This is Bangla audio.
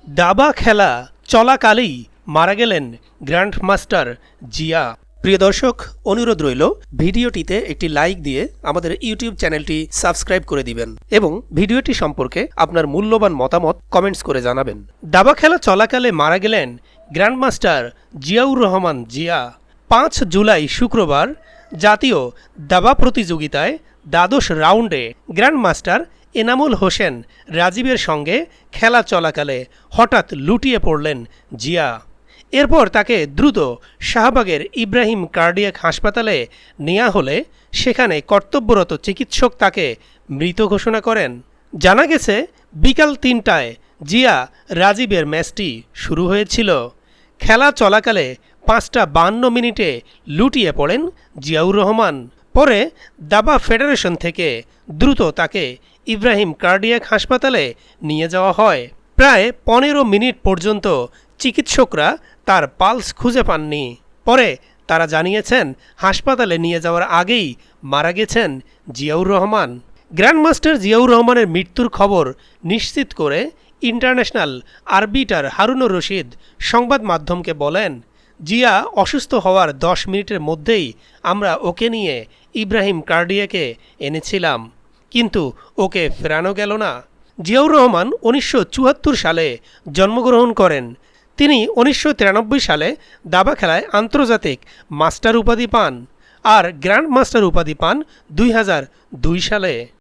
দাবা খেলা চলাকালেই মারা গেলেন গ্র্যান্ড মাস্টার জিয়া। প্রিয় দর্শক, অনুরোধ রইল ভিডিওটিতে একটি লাইক দিয়ে আমাদের ইউটিউব চ্যানেলটি সাবস্ক্রাইব করে দিবেন এবং ভিডিওটি সম্পর্কে আপনার মূল্যবান মতামত কমেন্টস করে জানাবেন। দাবা খেলা চলাকালে মারা গেলেন গ্র্যান্ড মাস্টার জিয়াউর রহমান জিয়া। 5 জুলাই শুক্রবার জাতীয় দাবা প্রতিযোগিতায় দ্বাদশ রাউন্ডে গ্র্যান্ড মাস্টার এনামুল হোসেন রাজীবের সঙ্গে খেলা চলাকালে হঠাৎ লুটিয়ে পড়লেন জিয়া। এরপর তাকে দ্রুত শাহবাগের ইব্রাহিম কার্ডিয়াক হাসপাতালে নেওয়া হলে সেখানে কর্তব্যরত চিকিৎসক তাকে মৃত ঘোষণা করেন। জানা গেছে বিকাল 3টায় জিয়া রাজীবের ম্যাচটি শুরু হয়েছিল। খেলা চলাকালে 5:52 লুটিয়ে পড়েন জিয়াউর রহমান। পরে দাবা ফেডারেশন থেকে দ্রুত তাকে ইব্রাহিম কার্ডিয়াক হাসপাতালে নিয়ে যাওয়া হয়। প্রায় 15 মিনিট পর্যন্ত চিকিৎসকরা তার পালস খুঁজে পাননি। পরে তারা জানিয়েছেন হাসপাতালে নিয়ে যাওয়ার আগেই মারা গেছেন জিয়াউর রহমান। গ্র্যান্ডমাস্টার জিয়াউর রহমানের মৃত্যুর খবর নিশ্চিত করে ইন্টারন্যাশনাল আরবিটার হারুনুর রশিদ সংবাদ মাধ্যমকে বলেন, জিয়া অসুস্থ হওয়ার 10 মিনিটের মধ্যেই আমরা ওকে নিয়ে ইব্রাহিম কার্ডিয়াকে এনেছিলাম, কিন্তু ওকে ফেরানো গেল না। জিয়াউর রহমান 1974 সালে জন্মগ্রহণ করেন। তিনি 1993 সালে দাবা খেলায় আন্তর্জাতিক মাস্টার উপাধি পান আর গ্র্যান্ড মাস্টার উপাধি পান 2002 সালে।